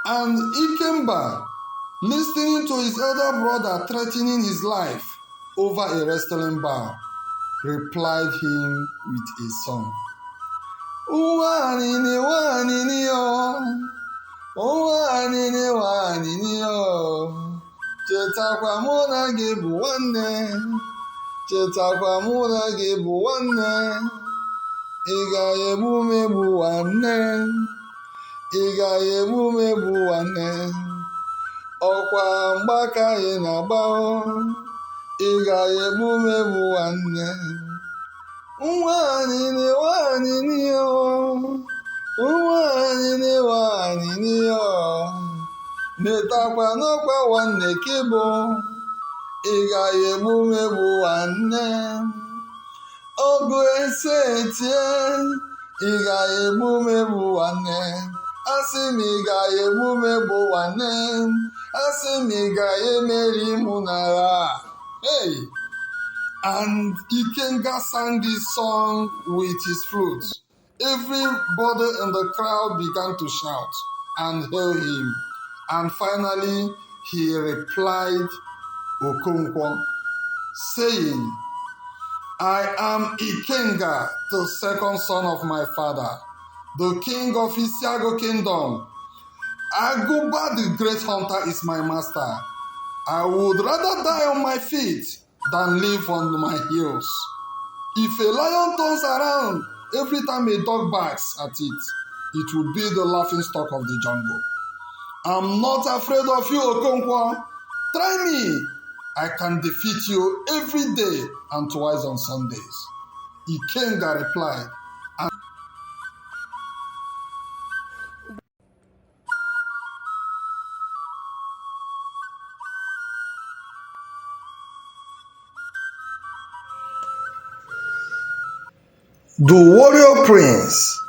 And Ikenga, listening to his elder brother threatening his life over a wrestling bout, replied him with a song. Wanini wanini yo, wanini wanini yo, chetakwa mụ na gị bụ nwanne, chetakwa mụ na gị bụ nwanne, ị ga-egbu m egbu nwanne, ị ga-egbu m egbu nwanne, ọkwa mgbaka ị na-agba, ị ga-egbu m egbu nwanne. Wanini wanini yo, wanini wanini yo, netakwa n'ọkwa nwanne gị bụ, ị ga-egbu m egbu nwanne. Ọgụ ese etie, ị ga-egbu m egbu nwanne. Asị m ị ga-egbu m egbu nwanne. Asị m ị ga-emeri mụ n'agha. Hey! And Ikenga sang this song with his flute. Everybody in the crowd began to shout and hail him. And finally, he replied, Okonwko, saying, I am Ikenga, the second son of my father, the king of Isiagu kingdom. Aguba, the great hunter, is my master. I would rather die on my feet than live on my heels. If a lion turns around every time a dog barks at it, it will be the laughing stock of the jungle. I'm not afraid of you, Okonwko. Try me. I can defeat you every day and twice on Sundays. Ikenga replied, The Warrior Prince,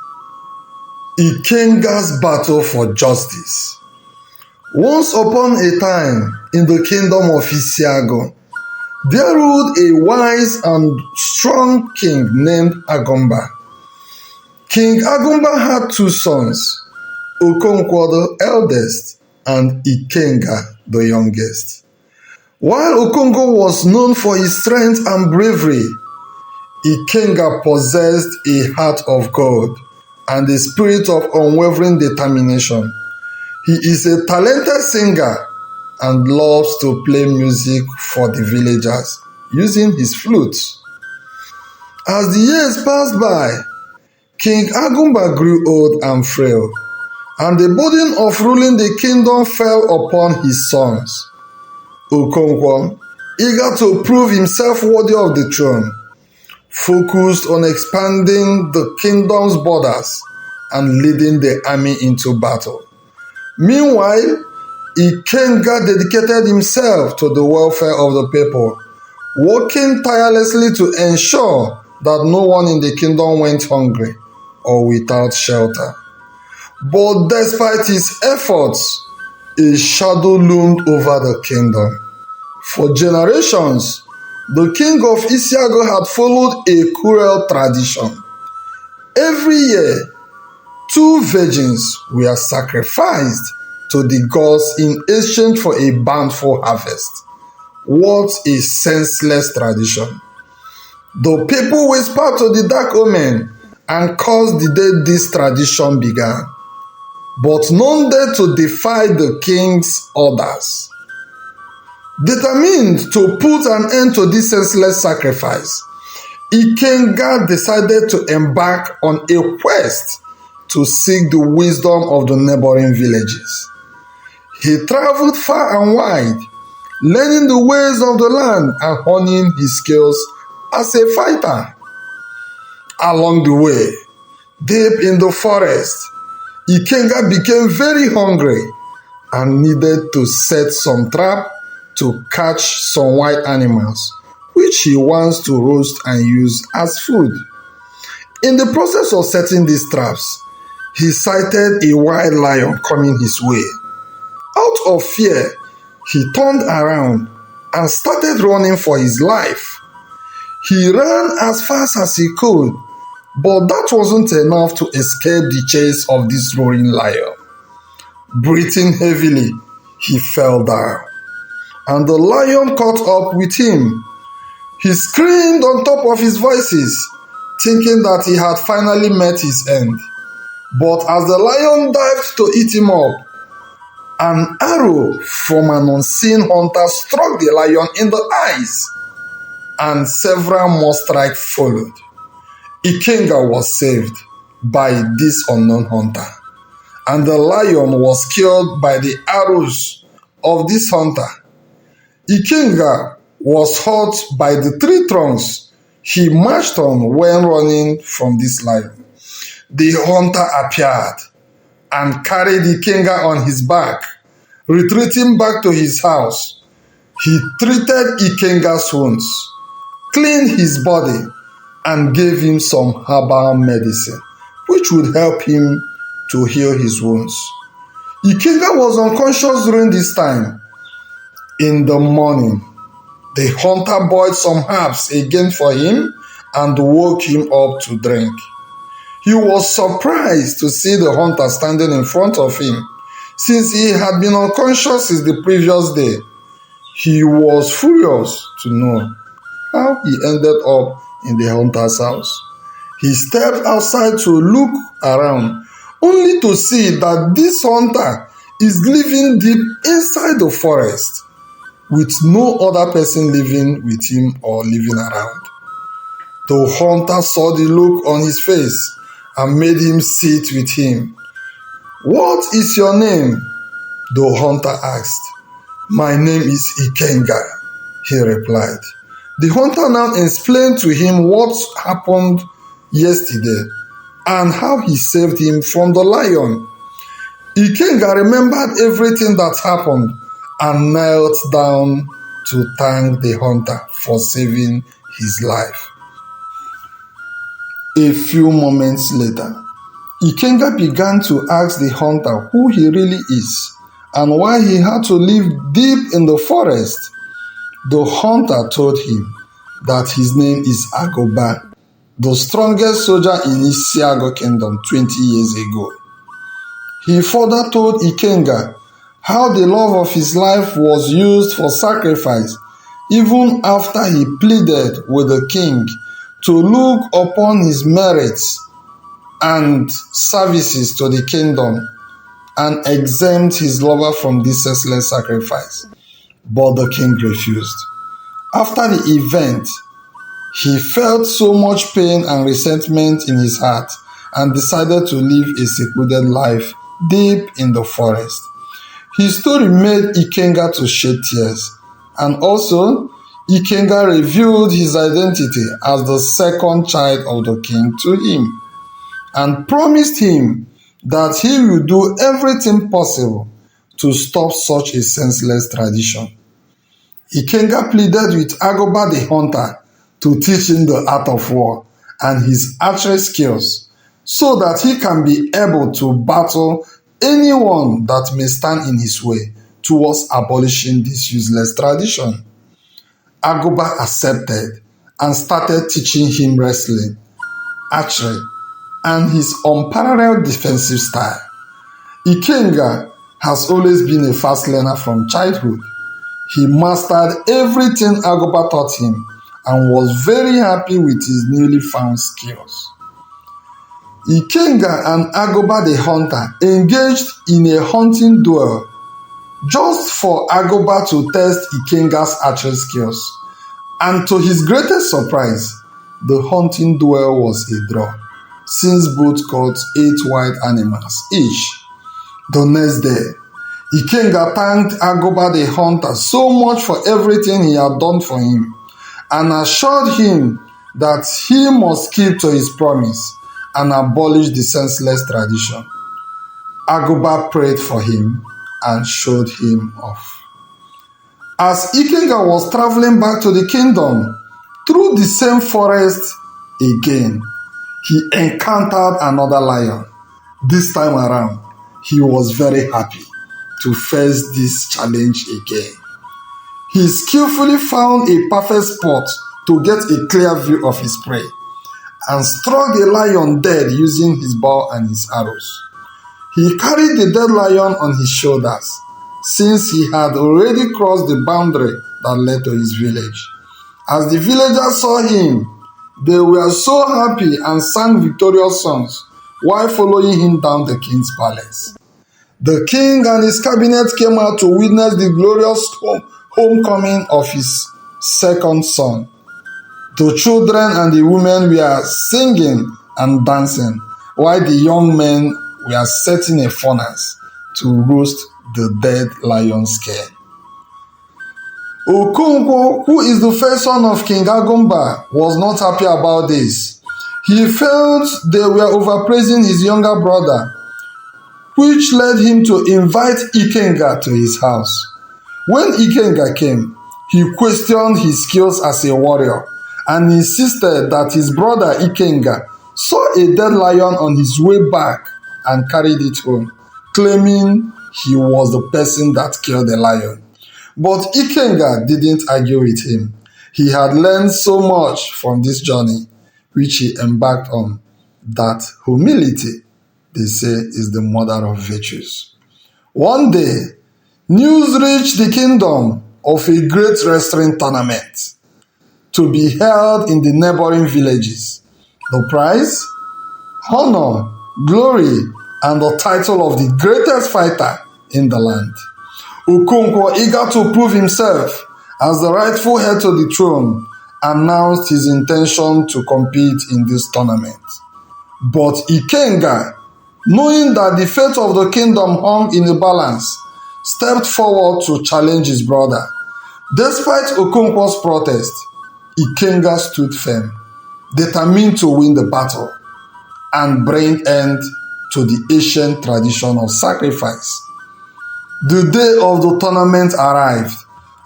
Ikenga's battle for justice. Once upon a time, in the kingdom of Isiagu, there ruled a wise and strong king named Aguba. King Aguba had two sons, Okonwko the eldest and Ikenga the youngest. While Okonwko was known for his strength and bravery, Ikenga possessed a heart of gold and a spirit of unwavering determination. He is a talented singer and loves to play music for the villagers using his flute. As the years passed by, King Aguba grew old and frail, and the burden of ruling the kingdom fell upon his sons. Okonwko, eager to prove himself worthy of the throne, focused on expanding the kingdom's borders and leading the army into battle. Meanwhile, Ikenga dedicated himself to the welfare of the people, working tirelessly to ensure that no one in the kingdom went hungry or without shelter. But despite his efforts, a shadow loomed over the kingdom. For generations, the king of Isiagu had followed a cruel tradition. Every year, 2 virgins were sacrificed to the gods in exchange for a bountiful harvest. What a senseless tradition. The people whispered to the dark omen and cursed the day this tradition began, but none dared to defy the king's orders. Determined to put an end to this senseless sacrifice, Ikenga decided to embark on a quest to seek the wisdom of the neighboring villages. He traveled far and wide, learning the ways of the land and honing his skills as a fighter. Along the way, deep in the forest, Ikenga became very hungry and needed to set some trap to catch some wild animals, which he wants to roast and use as food. In the process of setting these traps, he sighted a wild lion coming his way. Out of fear, he turned around and started running for his life. He ran as fast as he could, but that wasn't enough to escape the chase of this roaring lion. Breathing heavily, he fell down, and the lion caught up with him. He screamed on top of his voices, thinking that he had finally met his end. But as the lion dived to eat him up, an arrow from an unseen hunter struck the lion in the eyes, and several more strikes followed. Ikenga was saved by this unknown hunter, and the lion was killed by the arrows of this hunter. Ikenga was hurt by the tree trunks he marched on when running from this lion. The hunter appeared and carried Ikenga on his back, retreating back to his house. He treated Ikenga's wounds, cleaned his body, and gave him some herbal medicine, which would help him to heal his wounds. Ikenga was unconscious during this time. In the morning, the hunter boiled some herbs again for him and woke him up to drink. He was surprised to see the hunter standing in front of him, since he had been unconscious since the previous day. He was furious to know how he ended up in the hunter's house. He stepped outside to look around, only to see that this hunter is living deep inside the forest, with no other person living with him or living around. The hunter saw the look on his face and made him sit with him. "What is your name?" the hunter asked. "My name is Ikenga," he replied. The hunter now explained to him what happened yesterday and how he saved him from the lion. Ikenga remembered everything that happened and knelt down to thank the hunter for saving his life. A few moments later, Ikenga began to ask the hunter who he really is and why he had to live deep in the forest. The hunter told him that his name is Aguba, the strongest soldier in Isiagu kingdom 20 years ago. He further told Ikenga how the love of his life was used for sacrifice, even after he pleaded with the king to look upon his merits and services to the kingdom and exempt his lover from this senseless sacrifice. But the king refused. After the event, he felt so much pain and resentment in his heart and decided to live a secluded life deep in the forest. His story made Ikenga to shed tears, and also Ikenga revealed his identity as the second child of the king to him and promised him that he will do everything possible to stop such a senseless tradition. Ikenga pleaded with Aguba the hunter to teach him the art of war and his archery skills so that he can be able to battle anyone that may stand in his way towards abolishing this useless tradition. Aguba accepted and started teaching him wrestling, archery, and his unparalleled defensive style. Ikenga has always been a fast learner from childhood. He mastered everything Aguba taught him and was very happy with his newly found skills. Ikenga and Aguba the hunter engaged in a hunting duel just for Aguba to test Ikenga's archery skills, and to his greatest surprise, the hunting duel was a draw, since both caught 8 wild animals each. The next day, Ikenga thanked Aguba the hunter so much for everything he had done for him and assured him that he must keep to his promise and abolish the senseless tradition. Aguba prayed for him and showed him off. As Ikenga was traveling back to the kingdom through the same forest again, he encountered another lion. This time around, he was very happy to face this challenge again. He skillfully found a perfect spot to get a clear view of his prey and struck the lion dead using his bow and his arrows. He carried the dead lion on his shoulders, since he had already crossed the boundary that led to his village. As the villagers saw him, they were so happy and sang victorious songs while following him down the king's palace. The king and his cabinet came out to witness the glorious homecoming of his second son. The children and the women were singing and dancing, while the young men were setting a furnace to roast the dead lion's skin. Okonwko, who is the first son of King Aguba, was not happy about this. He felt they were overpraising his younger brother, which led him to invite Ikenga to his house. When Ikenga came, he questioned his skills as a warrior and insisted that his brother Ikenga saw a dead lion on his way back and carried it home, claiming he was the person that killed the lion. But Ikenga didn't argue with him. He had learned so much from this journey, which he embarked on, that humility, they say, is the mother of virtues. One day, news reached the kingdom of a great wrestling tournament to be held in the neighboring villages. The prize? Honor, glory, and the title of the greatest fighter in the land. Okonwko, eager to prove himself as the rightful heir to the throne, announced his intention to compete in this tournament. But Ikenga, knowing that the fate of the kingdom hung in the balance, stepped forward to challenge his brother. Despite Okonwko's protest, Ikenga stood firm, determined to win the battle and bring end to the ancient tradition of sacrifice. The day of the tournament arrived,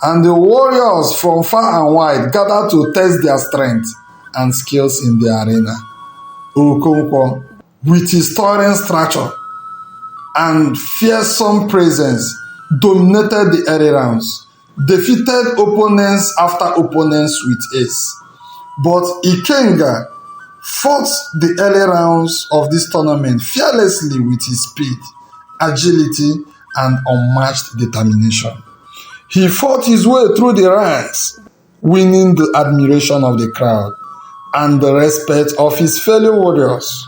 and the warriors from far and wide gathered to test their strength and skills in the arena. Okonwko, with his towering stature and fearsome presence, dominated the early rounds, defeated opponents after opponents with ace. But Ikenga fought the early rounds of this tournament fearlessly with his speed, agility, and unmatched determination. He fought his way through the ranks, winning the admiration of the crowd and the respect of his fellow warriors.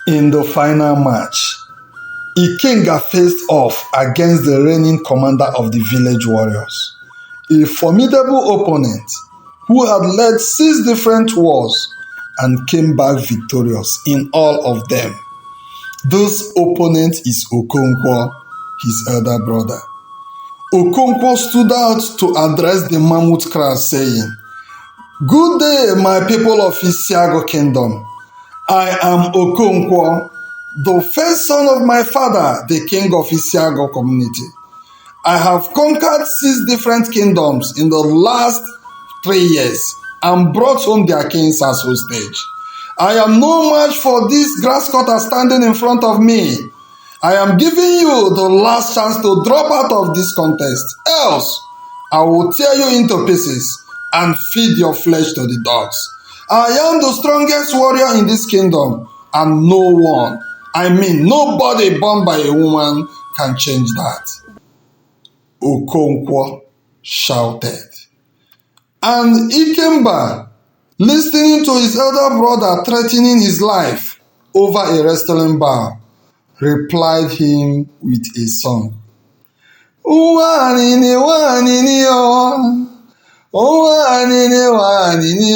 In the final match, Ikenga faced off against the reigning commander of the village warriors, a formidable opponent who had led 6 different wars and came back victorious in all of them. This opponent is Okonwko, his elder brother. Okonwko stood out to address the mammoth crowd, saying, "Good day, my people of Isiagu kingdom. I am Okonwko, the first son of my father, the king of Isiagu community. I have conquered 6 different kingdoms in the last 3 years and brought home their kings as hostage. I am no match for this grass cutter standing in front of me. I am giving you the last chance to drop out of this contest, else I will tear you into pieces and feed your flesh to the dogs. I am the strongest warrior in this kingdom, and no one, I mean nobody born by a woman, can change that." Okonwko shouted. And Ikenga, listening to his elder brother threatening his life over a wrestling bout, replied him with a song. "Wanini wanini wanini wanini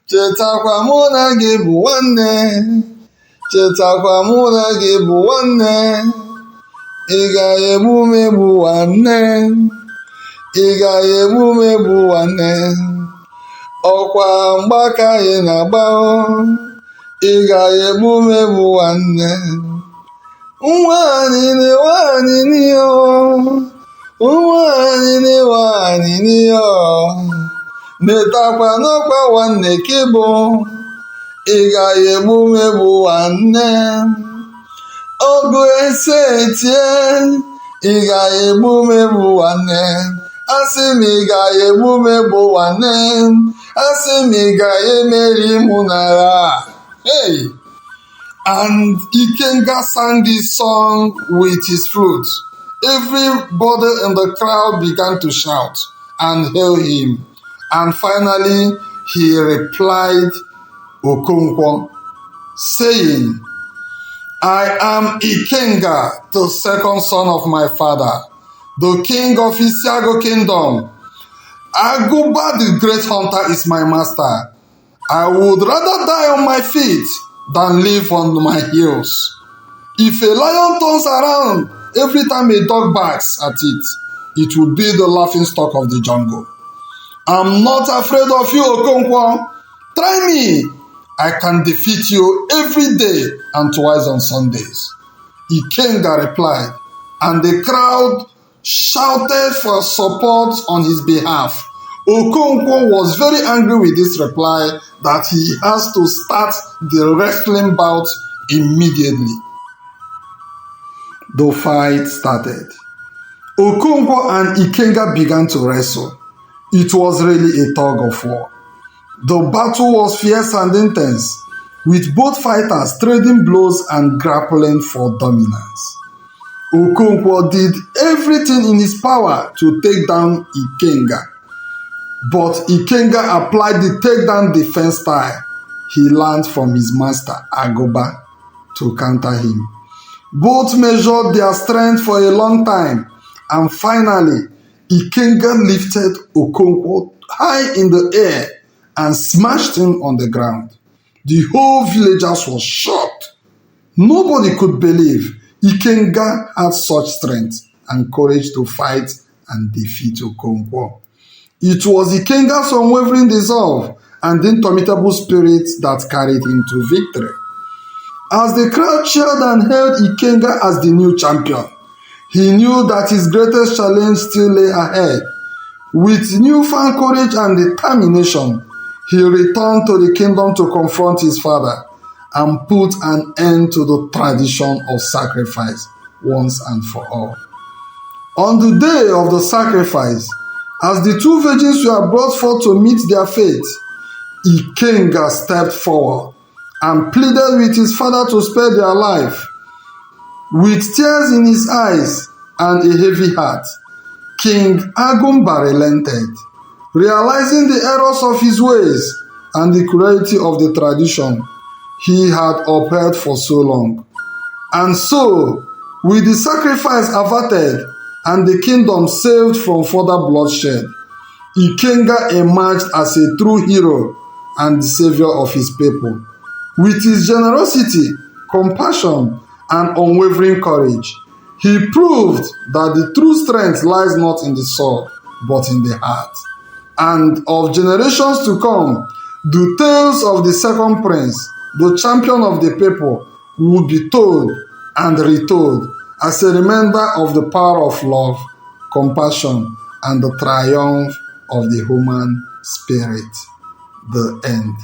chetakwa mụ na gị bụ nwanne, chetakwa mụ na gị bụ nwanne, ị ga-egbu m egbu nwanne, ị ga-egbu m egbu nwanne, ọkwa mgbaka ị na-agba, ị ga-egbu m egbu nwanne. Nwanini wanini nwanini wanini netakwa n'ọkwa nwanne ka ị bụ, ị ga-egbu m egbu nwanne. Ọgụ ese etie, ị ga-egbu m egbu nwanne. Asị m ị ga-egbu m egbu nwanne. Asị m ị ga-emeri mụ n'agha. Hey! And Ikenga sang this song with his flute. Everybody in the crowd began to shout and hail him. And finally, he replied, Okonwko, saying, I am Ikenga, the second son of my father, the king of Isiagu kingdom. Aguba, the great hunter, is my master. I would rather die on my feet than live on my heels. If a lion turns around every time a dog barks at it, it will be the laughing stock of the jungle. I'm not afraid of you, Okonwko. Try me. I can defeat you every day and twice on Sundays. Ikenga replied, and the crowd shouted for support on his behalf. Okonwko was very angry with this reply that he has to start the wrestling bout immediately. The fight started. Okonwko and Ikenga began to wrestle. It was really a tug of war. The battle was fierce and intense, with both fighters trading blows and grappling for dominance. Okonwko did everything in his power to take down Ikenga, but Ikenga applied the takedown defense style he learned from his master Aguba to counter him. Both measured their strength for a long time, and finally, Ikenga lifted Okonwko high in the air and smashed him on the ground. The whole villagers were shocked. Nobody could believe Ikenga had such strength and courage to fight and defeat Okonwko. It was Ikenga's unwavering resolve and indomitable spirit that carried him to victory. As the crowd cheered and hailed Ikenga as the new champion, he knew that his greatest challenge still lay ahead. With newfound courage and determination, he returned to the kingdom to confront his father and put an end to the tradition of sacrifice once and for all. On the day of the sacrifice, as the two virgins were brought forth to meet their fate, Ikenga stepped forward and pleaded with his father to spare their life. With tears in his eyes and a heavy heart, King Aguba relented. Realizing the errors of his ways and the cruelty of the tradition he had upheld for so long. And so, with the sacrifice averted and the kingdom saved from further bloodshed, Ikenga emerged as a true hero and the savior of his people. With his generosity, compassion, and unwavering courage, he proved that the true strength lies not in the sword, but in the heart. And of generations to come, the tales of the second prince, the champion of the people, will be told and retold as a reminder of the power of love, compassion, and the triumph of the human spirit. The end.